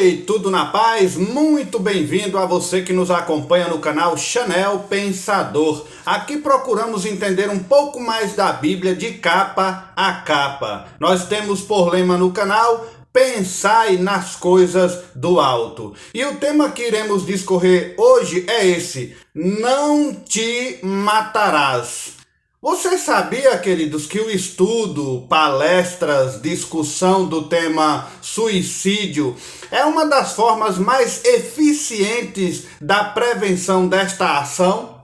Oi, tudo na paz? Muito bem-vindo a você que nos acompanha no canal Chanel Pensador. Aqui procuramos entender um pouco mais da Bíblia de capa a capa. Nós temos por lema no canal: pensai nas coisas do alto. E o tema que iremos discorrer hoje é esse: não te matarás. Você sabia, queridos, que o estudo, palestras, discussão do tema suicídio é uma das formas mais eficientes da prevenção desta ação?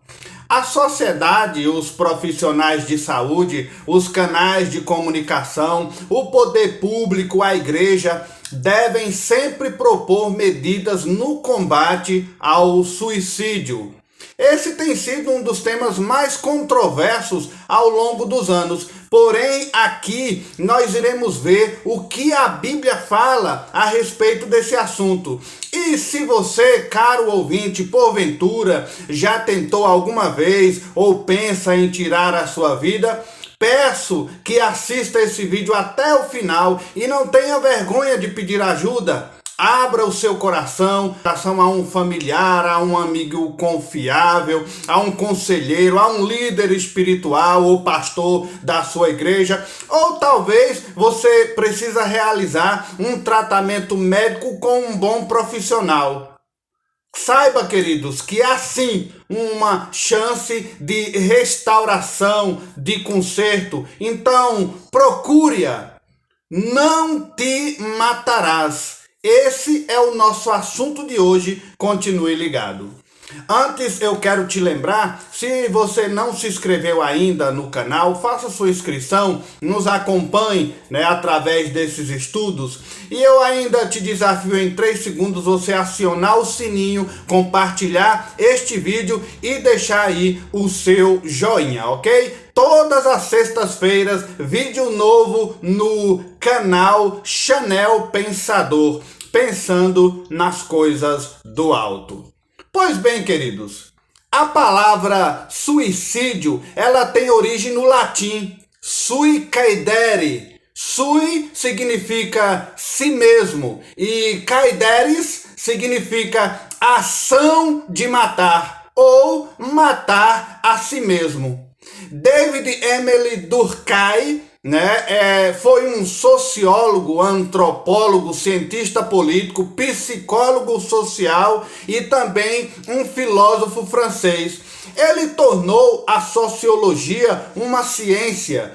A sociedade, os profissionais de saúde, os canais de comunicação, o poder público, a igreja, devem sempre propor medidas no combate ao suicídio. Esse tem sido um dos temas mais controversos ao longo dos anos. Porém, aqui nós iremos ver o que a Bíblia fala a respeito desse assunto. E se você, caro ouvinte, porventura já tentou alguma vez ou pensa em tirar a sua vida, peço que assista esse vídeo até o final e não tenha vergonha de pedir ajuda. Abra o seu coração a um familiar, a um amigo confiável, a um conselheiro, a um líder espiritual ou pastor da sua igreja. Ou talvez você precisa realizar um tratamento médico com um bom profissional. Saiba, queridos, que há sim uma chance de restauração, de conserto. Então, procure-a. Não te matarás. Esse é o nosso assunto de hoje, continue ligado. Antes eu quero te lembrar, se você não se inscreveu ainda no canal, faça sua inscrição, nos acompanhe através desses estudos. E eu ainda te desafio em 3 segundos você acionar o sininho, compartilhar este vídeo e deixar aí o seu joinha, ok? Todas as sextas-feiras, vídeo novo no canal Chanel Pensador, pensando nas coisas do alto. Pois bem, queridos, a palavra suicídio, ela tem origem no latim, sui caedere. Sui significa si mesmo e caederes significa ação de matar ou matar a si mesmo. David Emile Durkheim, foi um sociólogo, antropólogo, cientista político, psicólogo social e também um filósofo francês. Ele tornou a sociologia uma ciência,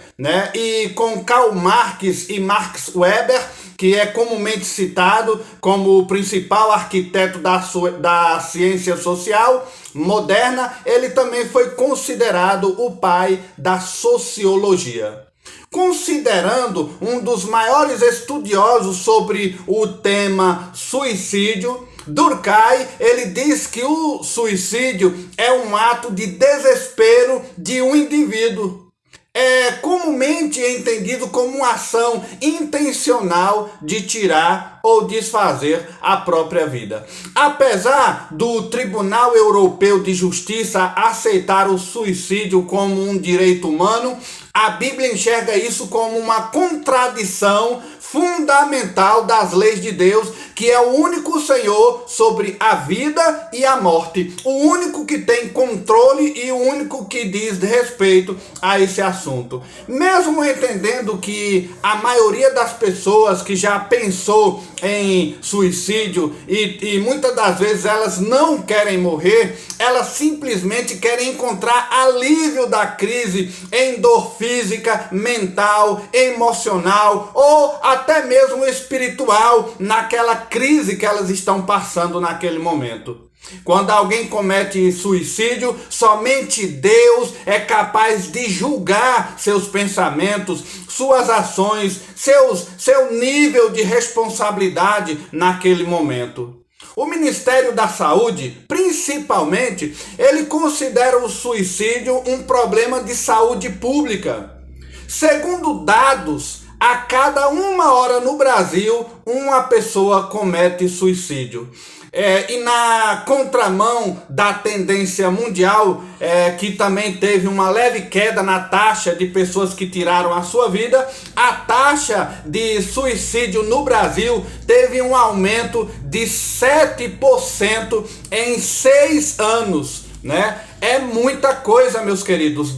e com Karl Marx e Max Weber, que é comumente citado como o principal arquiteto da ciência social moderna, ele também foi considerado o pai da sociologia. Considerando um dos maiores estudiosos sobre o tema suicídio, Durkheim, ele diz que o suicídio é um ato de desespero de um indivíduo. É comumente entendido como uma ação intencional de tirar ou desfazer a própria vida. Apesar do Tribunal Europeu de Justiça aceitar o suicídio como um direito humano, a Bíblia enxerga isso como uma contradição fundamental das leis de Deus, que é o único Senhor sobre a vida e a morte, o único que tem controle e o único que diz respeito a esse assunto. Mesmo entendendo que a maioria das pessoas que já pensou em suicídio e muitas das vezes elas não querem morrer, elas simplesmente querem encontrar alívio da crise em dor física, mental, emocional ou até mesmo espiritual, naquela crise que elas estão passando naquele momento. Quando alguém comete suicídio, somente Deus é capaz de julgar seus pensamentos, suas ações, seu nível de responsabilidade naquele momento. O Ministério da Saúde, principalmente, ele considera o suicídio um problema de saúde pública. Segundo dados, a cada 1 hora no Brasil, uma pessoa comete suicídio. E na contramão da tendência mundial, que também teve uma leve queda na taxa de pessoas que tiraram a sua vida, a taxa taxa de suicídio no Brasil teve um aumento de 7% em 6 anos, né? É muita coisa, meus queridos.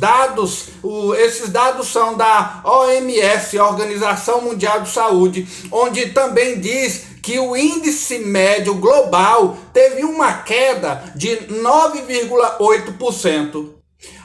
Esses dados são da OMS, Organização Mundial de Saúde, onde também diz que o índice médio global teve uma queda de 9,8%.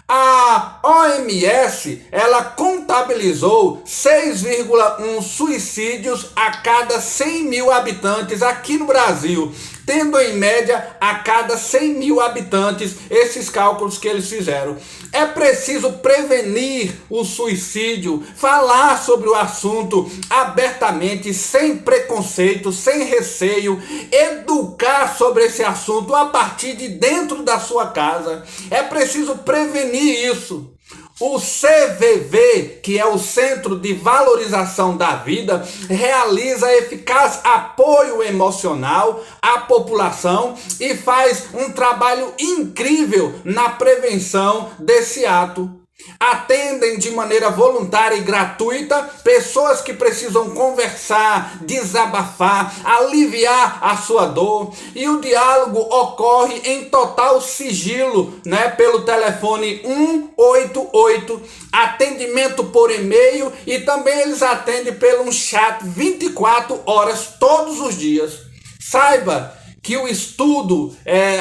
A OMS, ela contabilizou 6,1 suicídios a cada 100 mil habitantes aqui no Brasil, tendo em média a cada 100 mil habitantes esses cálculos que eles fizeram. É preciso prevenir o suicídio, falar sobre o assunto abertamente, sem preconceito, sem receio, educar sobre esse assunto a partir de dentro da sua casa. É preciso prevenir isso. O CVV, que é o Centro de Valorização da Vida, realiza eficaz apoio emocional à população e faz um trabalho incrível na prevenção desse ato. Atendem de maneira voluntária e gratuita pessoas que precisam conversar, desabafar, aliviar a sua dor, e o diálogo ocorre em total sigilo, né, pelo telefone 188, atendimento por e-mail, e também eles atendem pelo chat 24 horas todos os dias. Saiba que o estudo,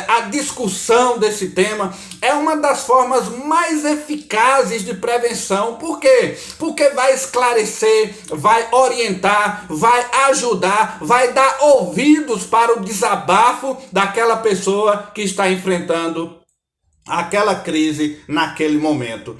a discussão desse tema é uma das formas mais eficazes de prevenção. Por quê? Porque vai esclarecer, vai orientar, vai ajudar, vai dar ouvidos para o desabafo daquela pessoa que está enfrentando aquela crise naquele momento.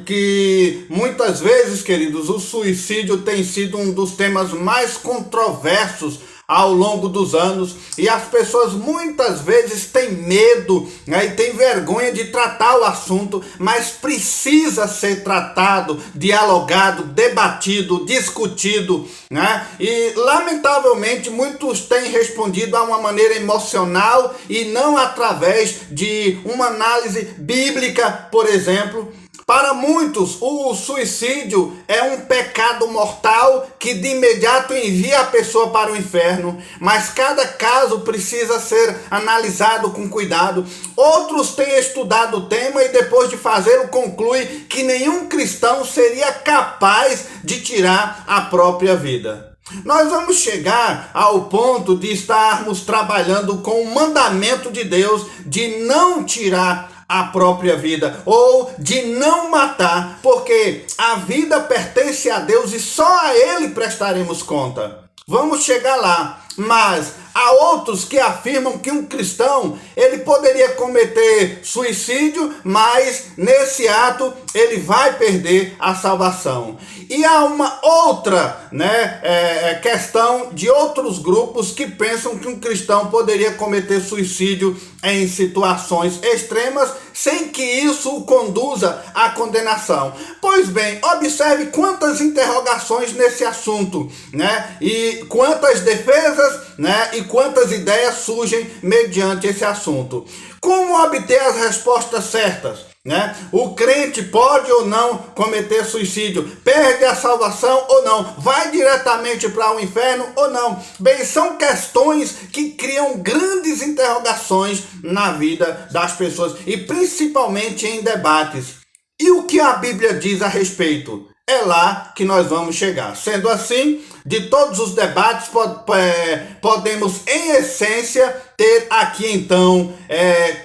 Que muitas vezes, queridos, o suicídio tem sido um dos temas mais controversos ao longo dos anos, e as pessoas muitas vezes têm medo, né, e têm vergonha de tratar o assunto, mas precisa ser tratado, dialogado, debatido, discutido, né? E lamentavelmente muitos têm respondido a uma maneira emocional e não através de uma análise bíblica, por exemplo. Para muitos, o suicídio é um pecado mortal que de imediato envia a pessoa para o inferno, mas cada caso precisa ser analisado com cuidado. Outros têm estudado o tema e depois de fazê-lo concluem que nenhum cristão seria capaz de tirar a própria vida. Nós vamos chegar ao ponto de estarmos trabalhando com o mandamento de Deus de não tirar a própria vida, ou de não matar, porque a vida pertence a Deus e só a Ele prestaremos conta. Vamos chegar lá, mas há outros que afirmam que um cristão, ele poderia cometer suicídio, mas nesse ato ele vai perder a salvação. E há uma outra, questão de outros grupos que pensam que um cristão poderia cometer suicídio em situações extremas, sem que isso o conduza à condenação. Pois bem, observe quantas interrogações nesse assunto, né? E quantas defesas, né? E quantas ideias surgem mediante esse assunto. Como obter as respostas certas? Né? O crente pode ou não cometer suicídio? Perde a salvação ou não? Vai diretamente para o inferno ou não? Bem, são questões que criam grandes interrogações na vida das pessoas e principalmente em debates. E o que a Bíblia diz a respeito? É lá que nós vamos chegar. Sendo assim, de todos os debates, podemos, em essência, ter aqui então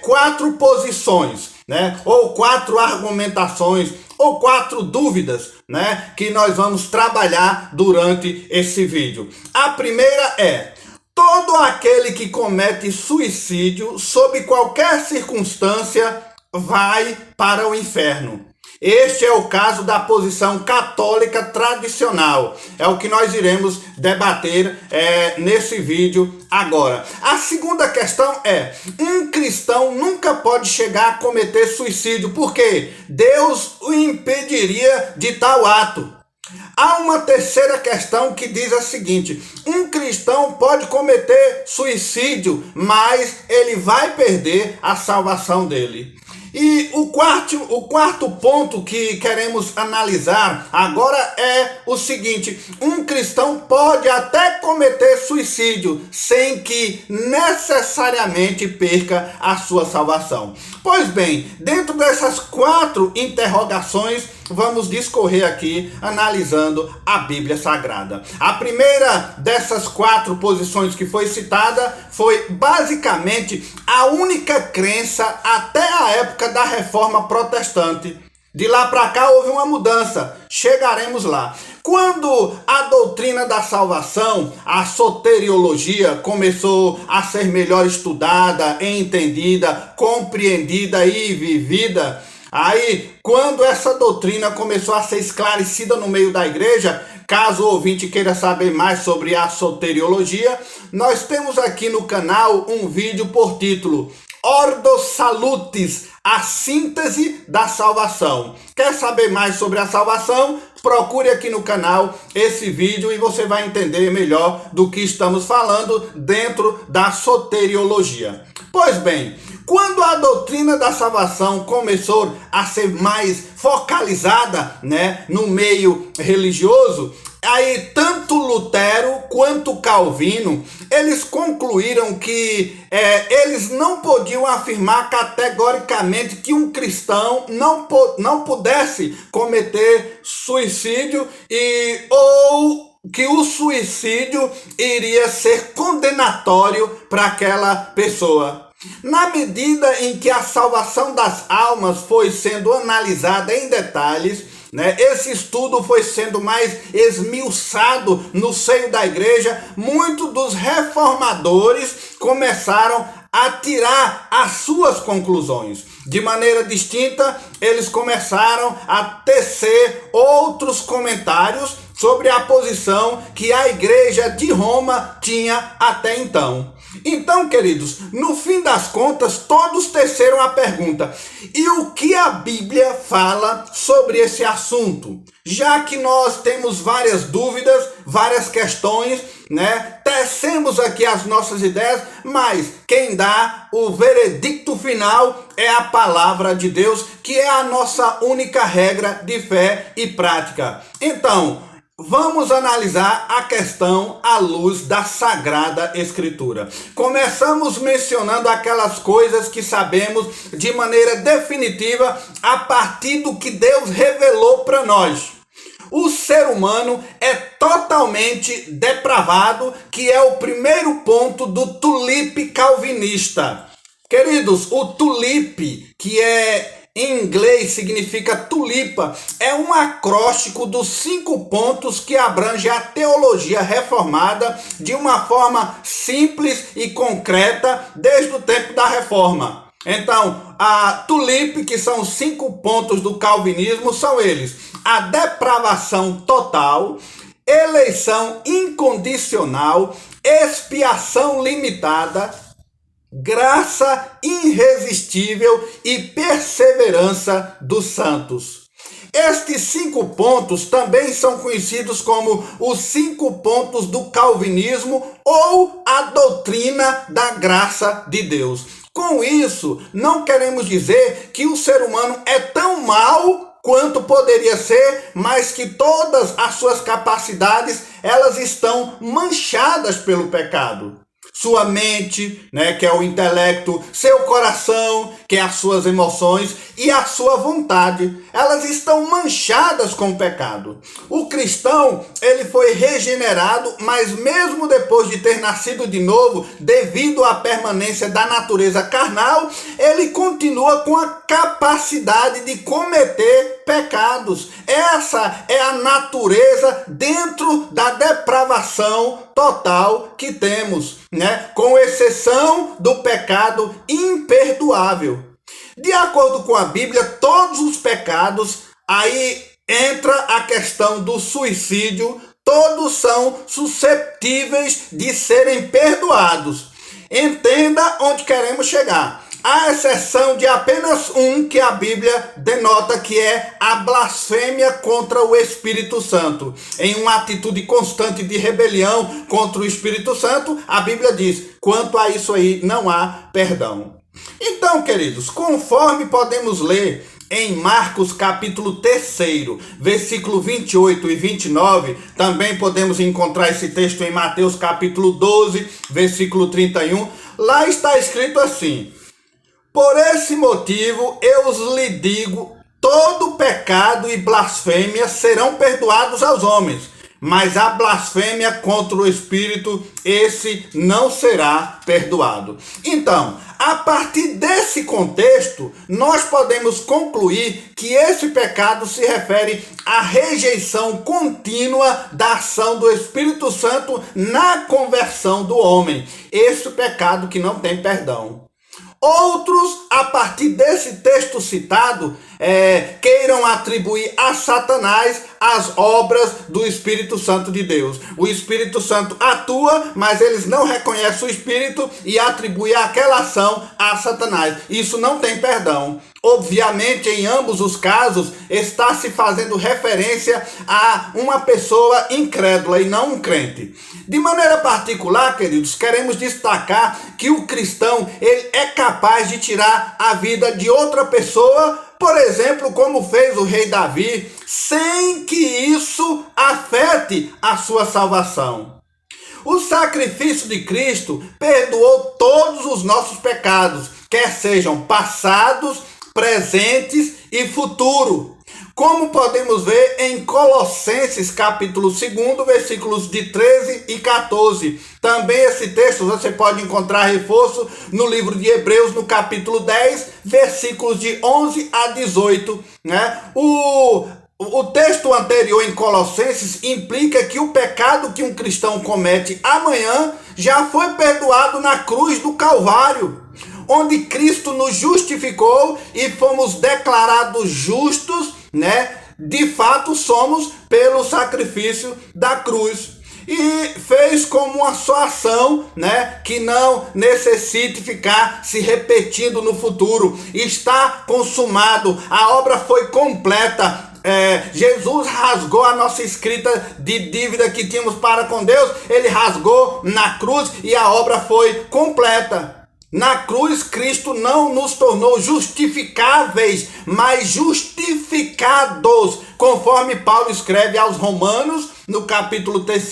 4 posições, né? Ou 4 argumentações, ou 4 dúvidas, né? Que nós vamos trabalhar durante esse vídeo. A primeira é: todo aquele que comete suicídio, sob qualquer circunstância, vai para o inferno. Este é o caso da posição católica tradicional. É o que nós iremos debater nesse vídeo agora. A segunda questão é: um cristão nunca pode chegar a cometer suicídio, porque Deus o impediria de tal ato. Há uma terceira questão que diz a seguinte: um cristão pode cometer suicídio, mas ele vai perder a salvação dele. E o quarto ponto que queremos analisar agora é o seguinte: um cristão pode até cometer suicídio sem que necessariamente perca a sua salvação. Pois bem, dentro dessas 4 interrogações, vamos discorrer aqui analisando a Bíblia Sagrada. A primeira dessas 4 posições que foi citada foi basicamente a única crença até a época da Reforma Protestante. De lá para cá houve uma mudança, chegaremos lá. Quando a doutrina da salvação, a soteriologia, começou a ser melhor estudada, entendida, compreendida e vivida, aí, quando essa doutrina começou a ser esclarecida no meio da igreja, caso o ouvinte queira saber mais sobre a soteriologia, nós temos aqui no canal um vídeo por título Ordo Salutis, a síntese da salvação. Quer saber mais sobre a salvação? Procure aqui no canal esse vídeo e você vai entender melhor do que estamos falando dentro da soteriologia. Pois bem, quando a doutrina da salvação começou a ser mais focalizada, no meio religioso, aí tanto Lutero quanto Calvino, eles concluíram que eles não podiam afirmar categoricamente que um cristão não pudesse cometer suicídio ou que o suicídio iria ser condenatório para aquela pessoa. Na medida em que a salvação das almas foi sendo analisada em detalhes, esse estudo foi sendo mais esmiuçado no seio da igreja, muitos dos reformadores começaram a tirar as suas conclusões. De maneira distinta, eles começaram a tecer outros comentários sobre a posição que a igreja de Roma tinha até então. Então, queridos, no fim das contas, todos teceram a pergunta: e o que a Bíblia fala sobre esse assunto? Já que nós temos várias dúvidas, várias questões, tecemos aqui as nossas ideias, mas quem dá o veredicto final é a palavra de Deus, que é a nossa única regra de fé e prática. Então, vamos analisar a questão à luz da Sagrada Escritura. Começamos mencionando aquelas coisas que sabemos de maneira definitiva a partir do que Deus revelou para nós. O ser humano é totalmente depravado, que é o primeiro ponto do tulipe calvinista. Queridos, o tulipe, que em inglês significa tulipa, é um acróstico dos 5 pontos que abrange a teologia reformada de uma forma simples e concreta desde o tempo da reforma. Então, a tulipe, que são os 5 pontos do calvinismo, são eles: a depravação total, eleição incondicional, expiação limitada, graça irresistível e perseverança dos santos. Estes 5 pontos também são conhecidos como os 5 pontos do calvinismo ou a doutrina da graça de Deus. Com isso, não queremos dizer que o ser humano é tão mau quanto poderia ser, mas que todas as suas capacidades, elas estão manchadas pelo pecado. Sua mente, que é o intelecto, seu coração, que é as suas emoções, e a sua vontade, elas estão manchadas com o pecado. O cristão, ele foi regenerado, mas mesmo depois de ter nascido de novo, devido à permanência da natureza carnal, ele continua com a capacidade de cometer pecados. Essa é a natureza dentro da depravação total que temos, com exceção do pecado imperdoável. De acordo com a Bíblia, todos os pecados, aí entra a questão do suicídio, todos são susceptíveis de serem perdoados. Entenda onde queremos chegar. À exceção de apenas um que a Bíblia denota, que é a blasfêmia contra o Espírito Santo. Em uma atitude constante de rebelião contra o Espírito Santo, a Bíblia diz: quanto a isso aí não há perdão. Então, queridos, conforme podemos ler em Marcos capítulo 3, versículo 28 e 29, também podemos encontrar esse texto em Mateus capítulo 12, versículo 31, lá está escrito assim: por esse motivo eu lhe digo, todo pecado e blasfêmia serão perdoados aos homens, mas a blasfêmia contra o Espírito, esse não será perdoado. Então, a partir desse contexto, nós podemos concluir que esse pecado se refere à rejeição contínua da ação do Espírito Santo na conversão do homem. Esse pecado que não tem perdão. Outros, a partir desse texto citado, queiram atribuir a Satanás as obras do Espírito Santo de Deus. O Espírito Santo atua, mas eles não reconhecem o Espírito e atribuem aquela ação a Satanás. Isso não tem perdão. Obviamente, em ambos os casos, está se fazendo referência a uma pessoa incrédula e não um crente. De maneira particular, queridos, queremos destacar que o cristão ele é capaz de tirar a vida de outra pessoa, por exemplo, como fez o rei Davi, sem que isso afete a sua salvação. O sacrifício de Cristo perdoou todos os nossos pecados, quer sejam passados, presentes e futuro. Como podemos ver em Colossenses capítulo 2, versículos de 13 e 14. Também esse texto você pode encontrar reforço no livro de Hebreus, no capítulo 10, versículos de 11 a 18. O texto anterior em Colossenses implica que o pecado que um cristão comete amanhã já foi perdoado na cruz do Calvário, onde Cristo nos justificou e fomos declarados justos, de fato somos pelo sacrifício da cruz. E fez como uma só ação, que não necessite ficar se repetindo no futuro. Está consumado, a obra foi completa. Jesus rasgou a nossa escrita de dívida que tínhamos para com Deus. Ele rasgou na cruz e a obra foi completa. Na cruz, Cristo não nos tornou justificáveis, mas justificados, conforme Paulo escreve aos Romanos, no capítulo 3,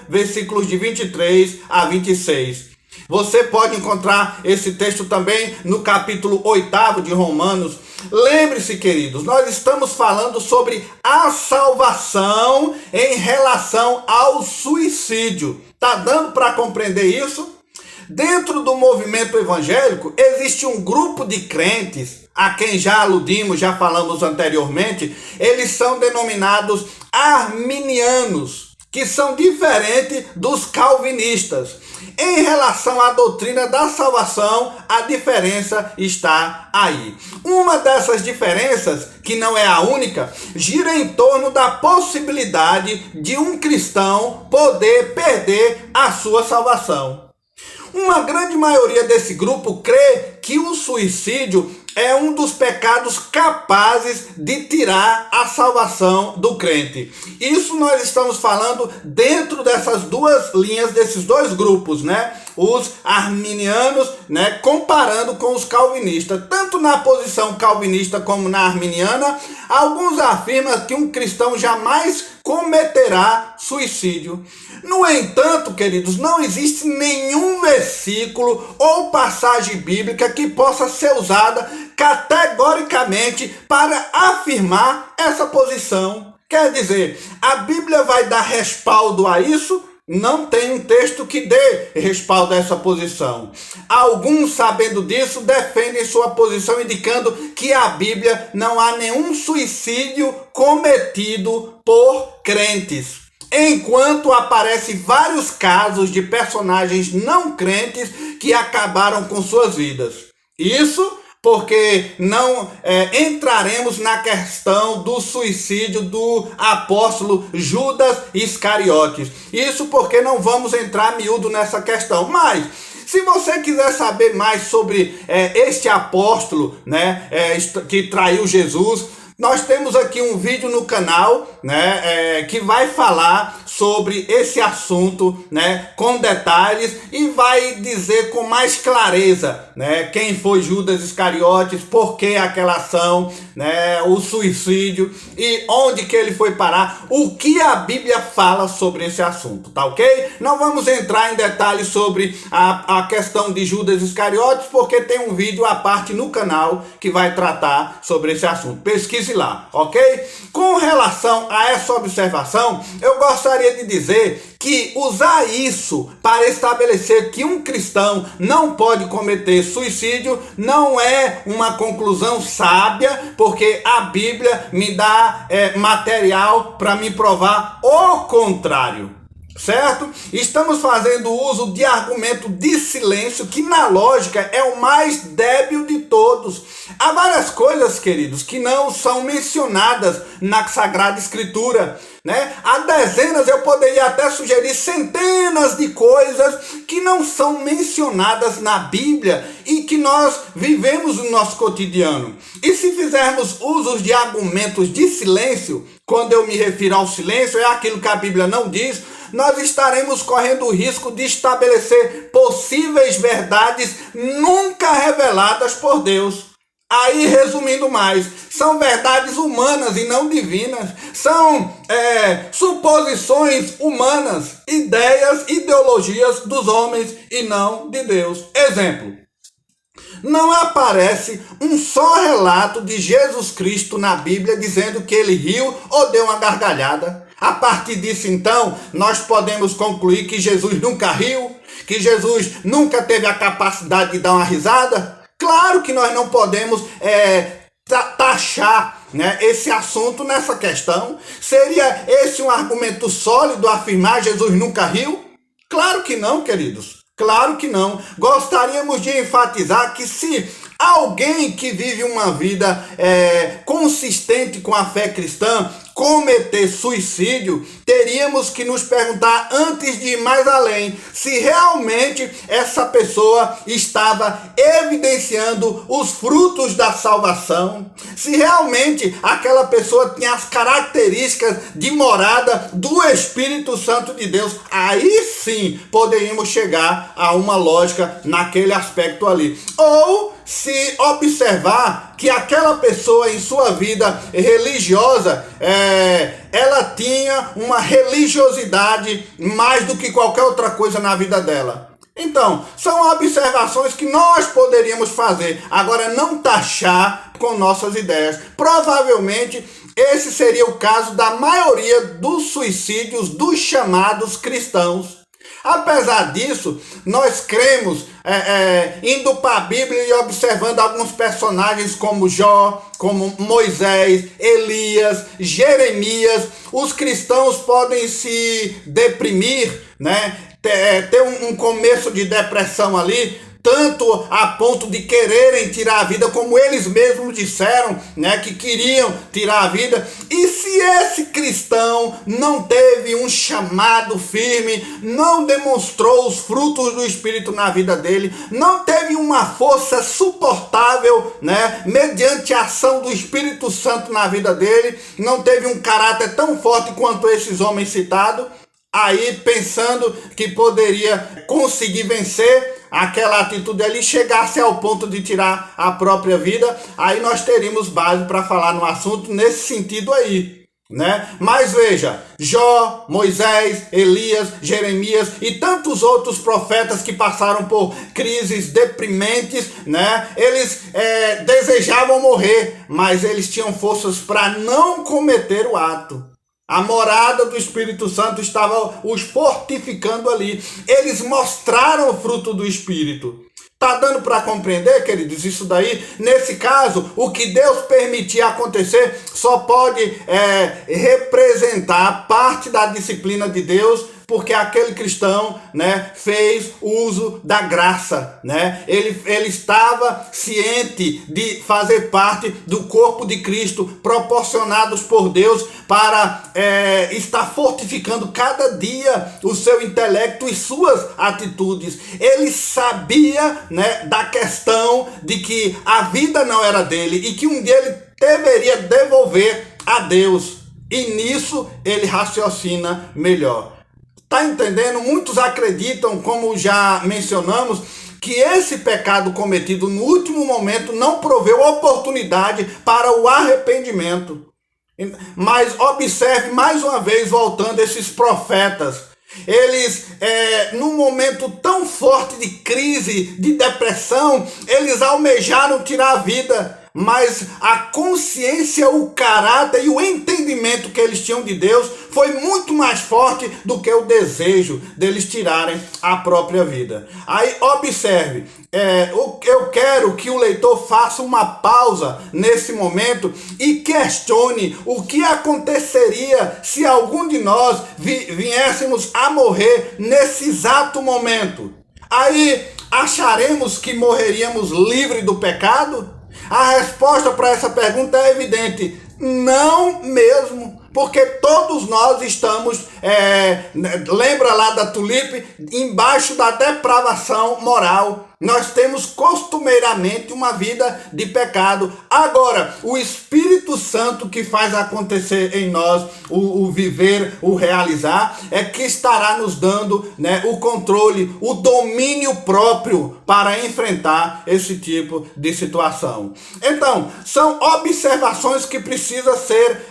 versículos de 23 a 26. Você pode encontrar esse texto também no capítulo 8 de Romanos. Lembre-se, queridos, nós estamos falando sobre a salvação em relação ao suicídio. Tá dando para compreender isso? Dentro do movimento evangélico, existe um grupo de crentes, a quem já aludimos, já falamos anteriormente. Eles são denominados arminianos, que são diferentes dos calvinistas. Em relação à doutrina da salvação, a diferença está aí. Uma dessas diferenças, que não é a única, gira em torno da possibilidade de um cristão poder perder a sua salvação. Uma grande maioria desse grupo crê que o suicídio é um dos pecados capazes de tirar a salvação do crente. Isso nós estamos falando dentro dessas duas linhas, desses dois grupos, Os arminianos, comparando com os calvinistas. Tanto na posição calvinista como na arminiana, alguns afirmam que um cristão jamais cometerá suicídio. No entanto, queridos, não existe nenhum versículo ou passagem bíblica que possa ser usada categoricamente para afirmar essa posição. Quer dizer, a Bíblia vai dar respaldo a isso? Não tem um texto que dê respaldo a essa posição. Alguns, sabendo disso, defendem sua posição, indicando que a Bíblia não há nenhum suicídio cometido por crentes. Enquanto aparecem vários casos de personagens não crentes que acabaram com suas vidas. Isso porque não entraremos na questão do suicídio do apóstolo Judas Iscariotes. Isso porque não vamos entrar miúdo nessa questão. Mas, se você quiser saber mais sobre este apóstolo, que traiu Jesus, Nós temos aqui um vídeo no canal, né, que vai falar sobre esse assunto, né, com detalhes e vai dizer com mais clareza, né, quem foi Judas Iscariotes, por que aquela ação, né, o suicídio e onde que ele foi parar, o que a Bíblia fala sobre esse assunto, tá ok? Não vamos entrar em detalhes sobre a questão de Judas Iscariotes, porque tem um vídeo à parte no canal que vai tratar sobre esse assunto. Pesquise lá, ok? Com relação a essa observação, eu gostaria de dizer que usar isso para estabelecer que um cristão não pode cometer suicídio não é uma conclusão sábia, porque a Bíblia me dá material para me provar o contrário. Certo? Estamos fazendo uso de argumento de silêncio, que na lógica é o mais débil de todos. Há várias coisas, queridos, que não são mencionadas na Sagrada Escritura, né? Há dezenas, eu poderia até sugerir centenas de coisas que não são mencionadas na Bíblia e que nós vivemos no nosso cotidiano. E se fizermos usos de argumentos de silêncio, quando eu me refiro ao silêncio, é aquilo que a Bíblia não diz, nós estaremos correndo o risco de estabelecer possíveis verdades nunca reveladas por Deus. Aí, resumindo mais, são verdades humanas e não divinas, são suposições humanas, ideias, ideologias dos homens e não de Deus. Exemplo. Não aparece um só relato de Jesus Cristo na Bíblia dizendo que ele riu ou deu uma gargalhada. A partir disso, então, nós podemos concluir que Jesus nunca riu, que Jesus nunca teve a capacidade de dar uma risada. Claro que nós não podemos taxar, né, esse assunto nessa questão. Seria esse um argumento sólido afirmar que Jesus nunca riu? Claro que não, queridos. Claro que não. Gostaríamos de enfatizar que se alguém que vive uma vida consistente com a fé cristã cometer suicídio, teríamos que nos perguntar antes de ir mais além se realmente essa pessoa estava evidenciando os frutos da salvação, se realmente aquela pessoa tinha as características de morada do Espírito Santo de Deus. Aí sim poderíamos chegar a uma lógica naquele aspecto ali. Ou se observar que aquela pessoa em sua vida religiosa, ela tinha uma religiosidade mais do que qualquer outra coisa na vida dela. Então, são observações que nós poderíamos fazer, agora não taxar com nossas ideias. Provavelmente esse seria o caso da maioria dos suicídios dos chamados cristãos. Apesar disso, nós cremos, indo para a Bíblia e observando alguns personagens como Jó, como Moisés, Elias, Jeremias, os cristãos podem se deprimir, né? Ter um começo de depressão ali, tanto a ponto de quererem tirar a vida, como eles mesmos disseram, né, que queriam tirar a vida. E se esse cristão não teve um chamado firme, não demonstrou os frutos do Espírito na vida dele, não teve uma força suportável, né, mediante a ação do Espírito Santo na vida dele, não teve um caráter tão forte quanto esses homens citados, aí pensando que poderia conseguir vencer aquela atitude ali, chegasse ao ponto de tirar a própria vida, aí nós teríamos base para falar no assunto nesse sentido aí, né? Mas veja, Jó, Moisés, Elias, Jeremias e tantos outros profetas que passaram por crises deprimentes, né? Eles desejavam morrer, mas eles tinham forças para não cometer o ato. A morada do Espírito Santo estava os fortificando ali. Eles mostraram o fruto do Espírito. Tá dando para compreender, queridos, isso daí? Nesse caso, o que Deus permitir acontecer só pode representar parte da disciplina de Deus, porque aquele cristão, né, fez uso da graça, né? Ele estava ciente de fazer parte do corpo de Cristo, proporcionados por Deus para estar fortificando cada dia o seu intelecto e suas atitudes. Ele sabia, né, da questão de que a vida não era dele e que um dia ele deveria devolver a Deus. E nisso ele raciocina melhor. Tá entendendo? Muitos acreditam, como já mencionamos, que esse pecado cometido no último momento não proveu oportunidade para o arrependimento. Mas observe mais uma vez, voltando esses profetas. Eles, num momento tão forte de crise, de depressão, eles almejaram tirar a vida. Mas a consciência, o caráter e o entendimento que eles tinham de Deus foi muito mais forte do que o desejo deles tirarem a própria vida. Aí observe, eu quero que o leitor faça uma pausa nesse momento e questione o que aconteceria se algum de nós viéssemos a morrer nesse exato momento. Aí acharemos que morreríamos livre do pecado? A resposta para essa pergunta é evidente: não mesmo, porque todos nós estamos, lembra lá da tulipe, embaixo da depravação moral. Nós temos costumeiramente uma vida de pecado. Agora, o Espírito Santo que faz acontecer em nós o viver, o realizar, é que estará nos dando, o controle, o domínio próprio para enfrentar esse tipo de situação. Então, são observações que precisam ser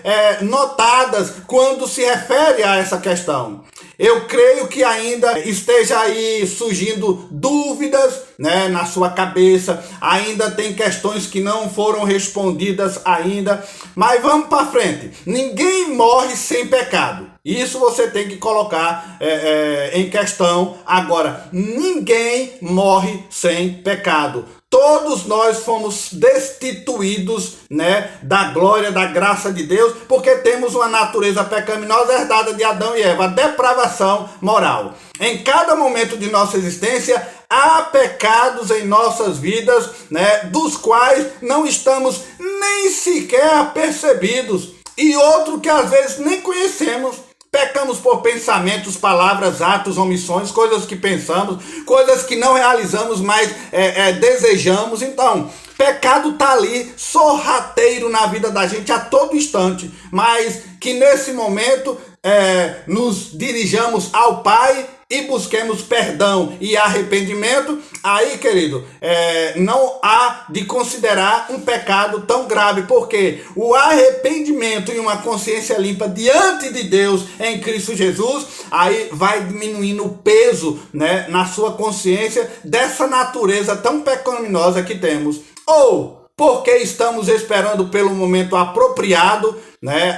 notadas quando se refere a essa questão. Eu creio que ainda esteja aí surgindo dúvidas, na sua cabeça, ainda tem questões que não foram respondidas ainda, mas vamos para frente. Ninguém morre sem pecado. Isso você tem que colocar em questão. Agora, ninguém morre sem pecado. Todos nós fomos destituídos, da glória, da graça de Deus, porque temos uma natureza pecaminosa herdada de Adão e Eva, a depravação moral. Em cada momento de nossa existência, há pecados em nossas vidas, dos quais não estamos nem sequer apercebidos, e outro que às vezes nem conhecemos. Pecamos por pensamentos, palavras, atos, omissões, coisas que pensamos, coisas que não realizamos, mas desejamos. Então, pecado está ali, sorrateiro na vida da gente a todo instante, mas que nesse momento nos dirijamos ao Pai e busquemos perdão e arrependimento. Aí, querido, não há de considerar um pecado tão grave, porque o arrependimento e uma consciência limpa diante de Deus em Cristo Jesus, aí vai diminuindo o peso, na sua consciência dessa natureza tão pecaminosa que temos. Ou porque estamos esperando pelo momento apropriado,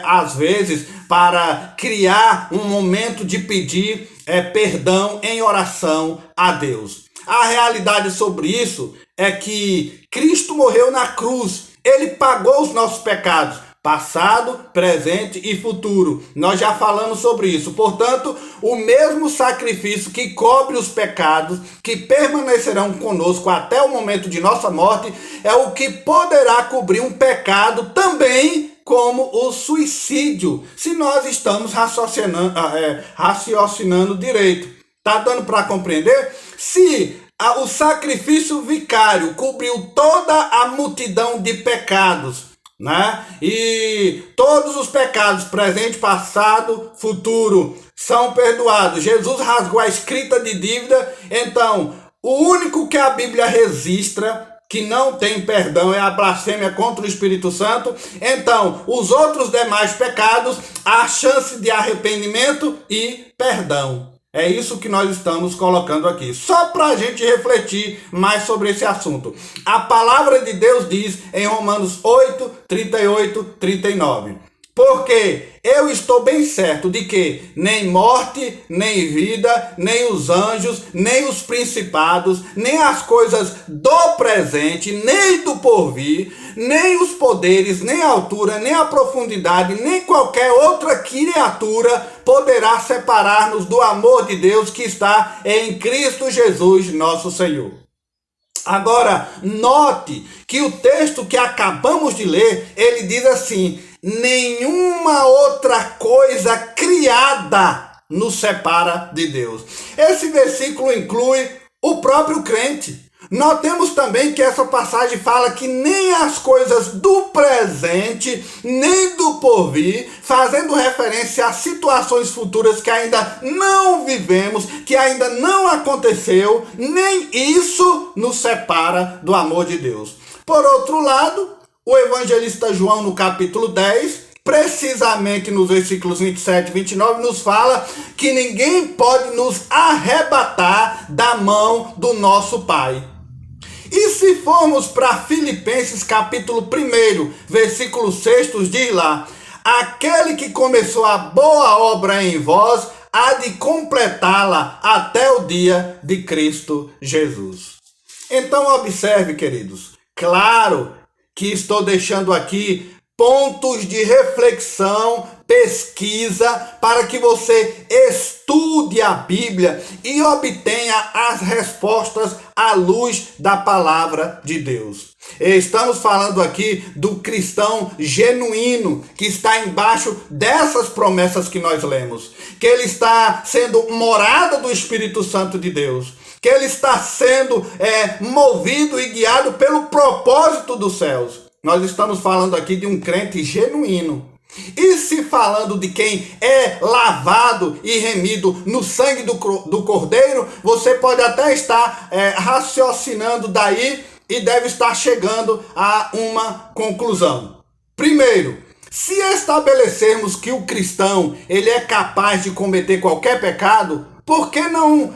às vezes, para criar um momento de pedir perdão em oração a Deus. A realidade sobre isso é que Cristo morreu na cruz. Ele pagou os nossos pecados, passado, presente e futuro. Nós já falamos sobre isso. Portanto, o mesmo sacrifício que cobre os pecados, que permanecerão conosco até o momento de nossa morte, é o que poderá cobrir um pecado também, como o suicídio, se nós estamos raciocinando direito. Tá dando para compreender? Se o sacrifício vicário cobriu toda a multidão de pecados, e todos os pecados, presente, passado, futuro, são perdoados. Jesus rasgou a escrita de dívida. Então, o único que a Bíblia registra que não tem perdão é a blasfêmia contra o Espírito Santo. Então, os outros demais pecados, há chance de arrependimento e perdão. É isso que nós estamos colocando aqui, só para a gente refletir mais sobre esse assunto. A palavra de Deus diz em Romanos 8, 38, 39. Porque eu estou bem certo de que nem morte, nem vida, nem os anjos, nem os principados, nem as coisas do presente, nem do porvir, nem os poderes, nem a altura, nem a profundidade, nem qualquer outra criatura poderá separar-nos do amor de Deus que está em Cristo Jesus, nosso Senhor. Agora, note que o texto que acabamos de ler, ele diz assim: nenhuma outra coisa criada nos separa de Deus. Esse versículo inclui o próprio crente. Notemos também que essa passagem fala que nem as coisas do presente, nem do porvir, fazendo referência a situações futuras que ainda não vivemos, que ainda não aconteceu, nem isso nos separa do amor de Deus. Por outro lado, o evangelista João, no capítulo 10, precisamente nos versículos 27 e 29, nos fala que ninguém pode nos arrebatar da mão do nosso Pai. E se formos para Filipenses capítulo 1, versículo 6, diz lá: aquele que começou a boa obra em vós, há de completá-la até o dia de Cristo Jesus. Então observe, queridos, claro que estou deixando aqui pontos de reflexão, pesquisa, para que você estude a Bíblia e obtenha as respostas à luz da palavra de Deus. Estamos falando aqui do cristão genuíno, que está embaixo dessas promessas que nós lemos, que ele está sendo morada do Espírito Santo de Deus, que ele está sendo movido e guiado pelo propósito dos céus. Nós estamos falando aqui de um crente genuíno. E se falando de quem é lavado e remido no sangue do Cordeiro, você pode até estar raciocinando daí e deve estar chegando a uma conclusão. Primeiro, se estabelecermos que o cristão ele é capaz de cometer qualquer pecado, por que não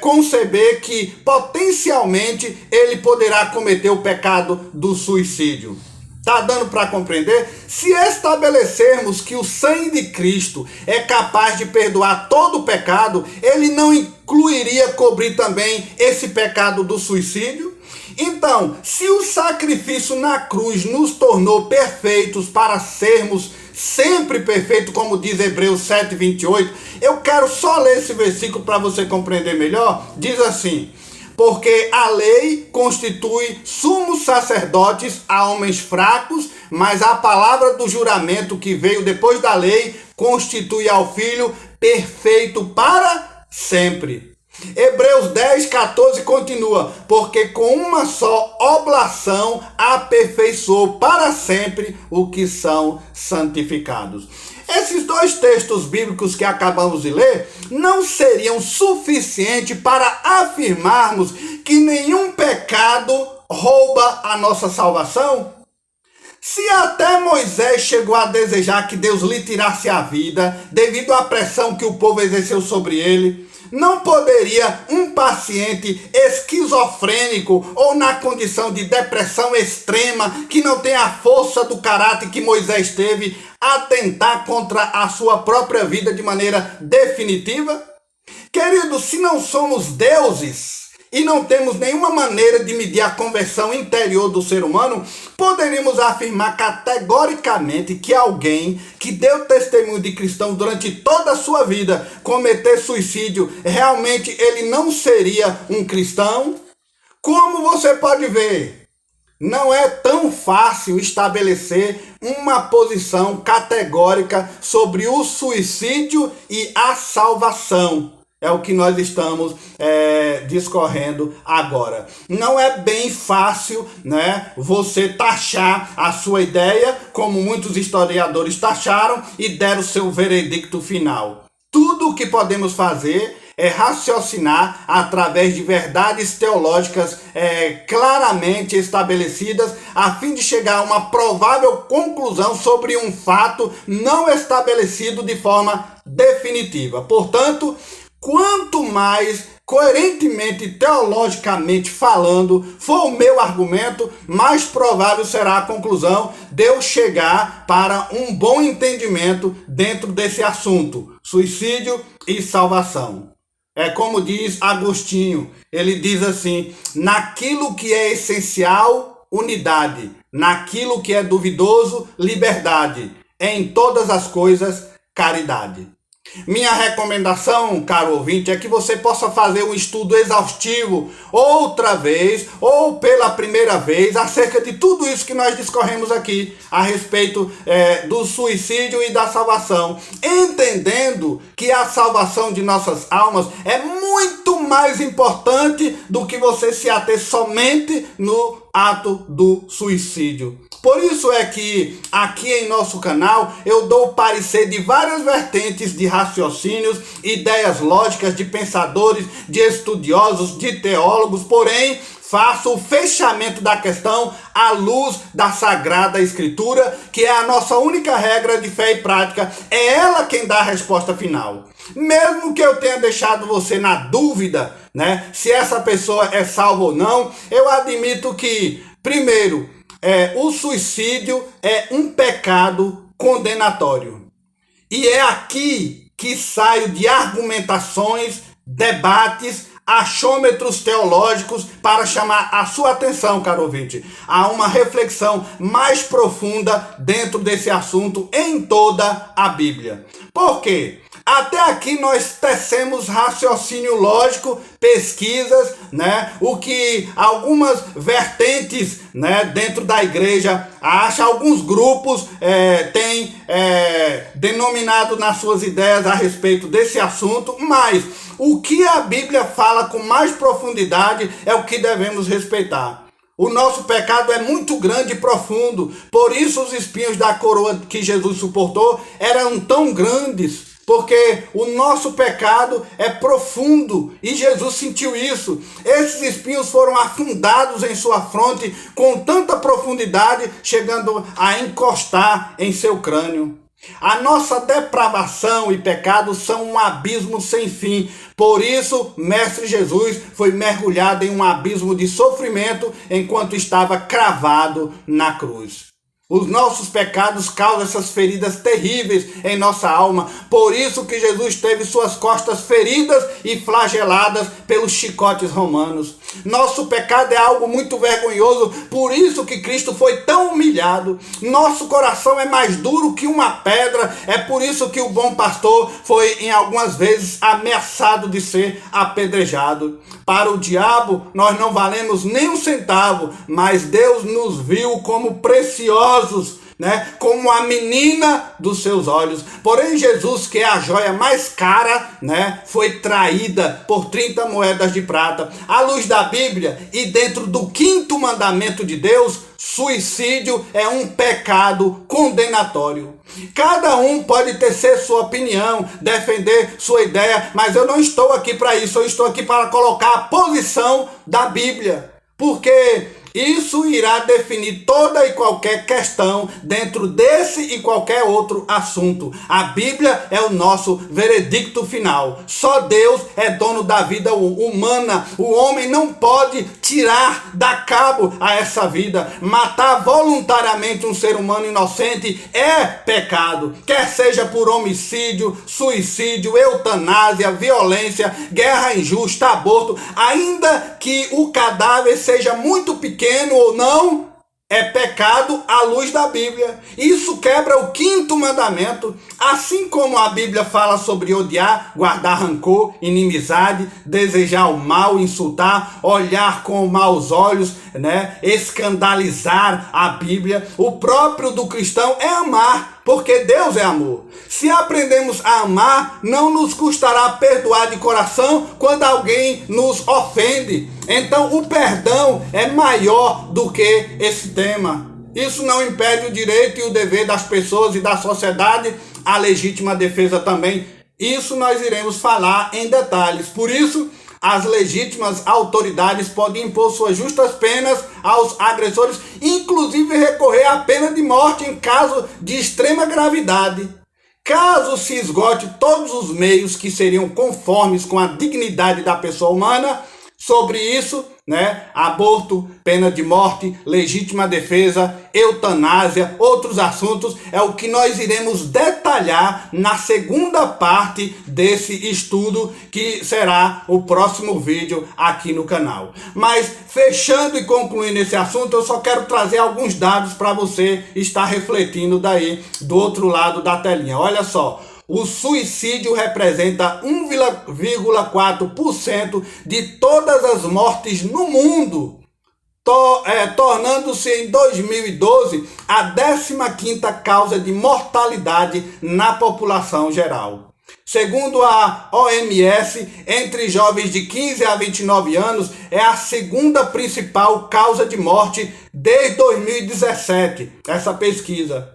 conceber que potencialmente ele poderá cometer o pecado do suicídio? Tá dando para compreender? Se estabelecermos que o sangue de Cristo é capaz de perdoar todo o pecado, ele não incluiria cobrir também esse pecado do suicídio? Então, se o sacrifício na cruz nos tornou perfeitos para sermos sempre perfeitos, como diz Hebreus 7:28, eu quero só ler esse versículo para você compreender melhor. Diz assim: porque a lei constitui sumos sacerdotes a homens fracos, mas a palavra do juramento que veio depois da lei constitui ao Filho perfeito para sempre. Hebreus 10:14 continua: porque com uma só oblação aperfeiçoou para sempre o que são santificados. Esses dois textos bíblicos que acabamos de ler não seriam suficientes para afirmarmos que nenhum pecado rouba a nossa salvação? Se até Moisés chegou a desejar que Deus lhe tirasse a vida devido à pressão que o povo exerceu sobre ele, não poderia um paciente esquizofrênico ou na condição de depressão extrema, que não tem a força do caráter que Moisés teve, atentar contra a sua própria vida de maneira definitiva? Queridos, se não somos deuses e não temos nenhuma maneira de medir a conversão interior do ser humano, poderíamos afirmar categoricamente que alguém que deu testemunho de cristão durante toda a sua vida cometer suicídio, realmente ele não seria um cristão? Como você pode ver, não é tão fácil estabelecer uma posição categórica sobre o suicídio e a salvação. É o que nós estamos discorrendo agora. Não é bem fácil, né, você taxar a sua ideia, como muitos historiadores taxaram e deram seu veredicto final. Tudo o que podemos fazer é raciocinar através de verdades teológicas claramente estabelecidas, a fim de chegar a uma provável conclusão sobre um fato não estabelecido de forma definitiva. Portanto, quanto mais coerentemente, teologicamente falando, for o meu argumento, mais provável será a conclusão de eu chegar para um bom entendimento dentro desse assunto: suicídio e salvação. É como diz Agostinho, ele diz assim: naquilo que é essencial, unidade; naquilo que é duvidoso, liberdade; em todas as coisas, caridade. Minha recomendação, caro ouvinte, é que você possa fazer um estudo exaustivo outra vez ou pela primeira vez acerca de tudo isso que nós discorremos aqui a respeito do suicídio e da salvação, entendendo que a salvação de nossas almas é muito muito mais importante do que você se ater somente no ato do suicídio. Por isso é que aqui em nosso canal eu dou o parecer de várias vertentes de raciocínios, ideias lógicas de pensadores, de estudiosos, de teólogos, porém faço o fechamento da questão à luz da Sagrada Escritura, que é a nossa única regra de fé e prática. É ela quem dá a resposta final. Mesmo que eu tenha deixado você na dúvida, né, se essa pessoa é salva ou não, eu admito que, primeiro, o suicídio é um pecado condenatório. E é aqui que saio de argumentações, debates, achômetros teológicos para chamar a sua atenção, caro ouvinte, a uma reflexão mais profunda dentro desse assunto em toda a Bíblia. Por quê? Até aqui nós tecemos raciocínio lógico, pesquisas, né? O que algumas vertentes, né, dentro da igreja acham, alguns grupos têm denominado nas suas ideias a respeito desse assunto, mas o que a Bíblia fala com mais profundidade é o que devemos respeitar. O nosso pecado é muito grande e profundo, por isso os espinhos da coroa que Jesus suportou eram tão grandes. Porque o nosso pecado é profundo e Jesus sentiu isso. Esses espinhos foram afundados em sua fronte com tanta profundidade, chegando a encostar em seu crânio. A nossa depravação e pecado são um abismo sem fim. Por isso, Mestre Jesus foi mergulhado em um abismo de sofrimento enquanto estava cravado na cruz. Os nossos pecados causam essas feridas terríveis em nossa alma. Por isso que Jesus teve suas costas feridas e flageladas pelos chicotes romanos. Nosso pecado é algo muito vergonhoso. Por isso que Cristo foi tão humilhado. Nosso coração é mais duro que uma pedra. É por isso que o bom pastor foi em algumas vezes ameaçado de ser apedrejado. Para o diabo nós não valemos nem um centavo, mas Deus nos viu como preciosos, né? Como a menina dos seus olhos. Porém Jesus, que é a joia mais cara, né, foi traída por 30 moedas de prata. À luz da Bíblia e dentro do 5º mandamento de Deus, suicídio é um pecado condenatório. Cada um pode ter sua opinião, defender sua ideia, mas eu não estou aqui para isso. Eu estou aqui para colocar a posição da Bíblia, porque isso irá definir toda e qualquer questão dentro desse e qualquer outro assunto. A Bíblia é o nosso veredicto final. Só Deus é dono da vida humana. O homem não pode tirar, dar cabo a essa vida. Matar voluntariamente um ser humano inocente é pecado. Quer seja por homicídio, suicídio, eutanásia, violência, guerra injusta, aborto. Ainda que o cadáver seja muito pequeno ou não, é pecado à luz da Bíblia. Isso quebra o 5º mandamento. Assim como a Bíblia fala sobre odiar, guardar rancor, inimizade, desejar o mal, insultar, olhar com maus olhos, né, escandalizar a Bíblia, o próprio do cristão é amar, porque Deus é amor. Se aprendemos a amar, não nos custará perdoar de coração quando alguém nos ofende. Então o perdão é maior do que esse tema. Isso não impede o direito e o dever das pessoas e da sociedade, a legítima defesa também. Isso nós iremos falar em detalhes. Por isso, as legítimas autoridades podem impor suas justas penas aos agressores, inclusive recorrer à pena de morte em caso de extrema gravidade. Caso se esgote todos os meios que seriam conformes com a dignidade da pessoa humana, sobre isso, né, aborto, pena de morte, legítima defesa, eutanásia, outros assuntos, é o que nós iremos detalhar na segunda parte desse estudo, que será o próximo vídeo aqui no canal. Mas fechando e concluindo esse assunto, eu só quero trazer alguns dados para você estar refletindo daí do outro lado da telinha. Olha só. O suicídio representa 1,4% de todas as mortes no mundo, tornando-se em 2012 a 15ª causa de mortalidade na população geral. Segundo a OMS, entre jovens de 15 a 29 anos, é a segunda principal causa de morte desde 2017, essa pesquisa.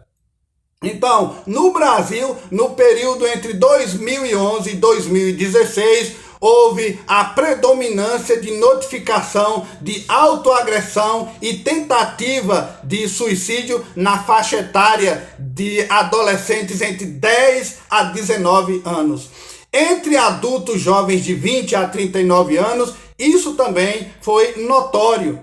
Então, no Brasil, no período entre 2011 e 2016, houve a predominância de notificação de autoagressão e tentativa de suicídio na faixa etária de adolescentes entre 10 a 19 anos. Entre adultos jovens de 20 a 39 anos, isso também foi notório.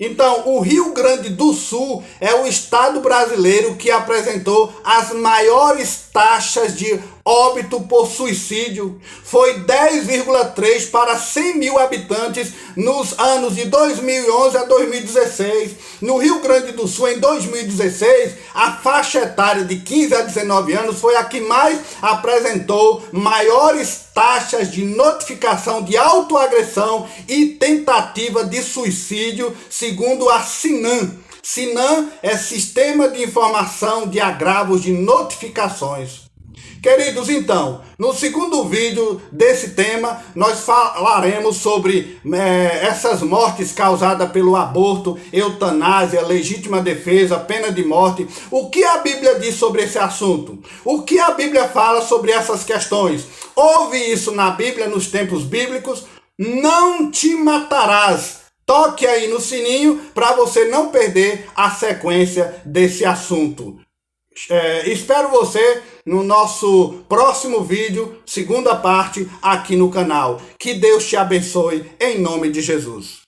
Então, o Rio Grande do Sul é o estado brasileiro que apresentou as maiores taxas de óbito por suicídio. Foi 10,3 para 100 mil habitantes nos anos de 2011 a 2016. No Rio Grande do Sul, em 2016, a faixa etária de 15 a 19 anos foi a que mais apresentou maiores taxas de notificação de autoagressão e tentativa de suicídio, segundo a SINAM. SINAM é Sistema de Informação de Agravos de Notificações. Queridos, então, no segundo vídeo desse tema, nós falaremos sobre essas mortes causadas pelo aborto, eutanásia, legítima defesa, pena de morte. O que a Bíblia diz sobre esse assunto? O que a Bíblia fala sobre essas questões? Houve isso na Bíblia, nos tempos bíblicos? Não te matarás. Toque aí no sininho para você não perder a sequência desse assunto. Espero você no nosso próximo vídeo, segunda parte, aqui no canal. Que Deus te abençoe, em nome de Jesus.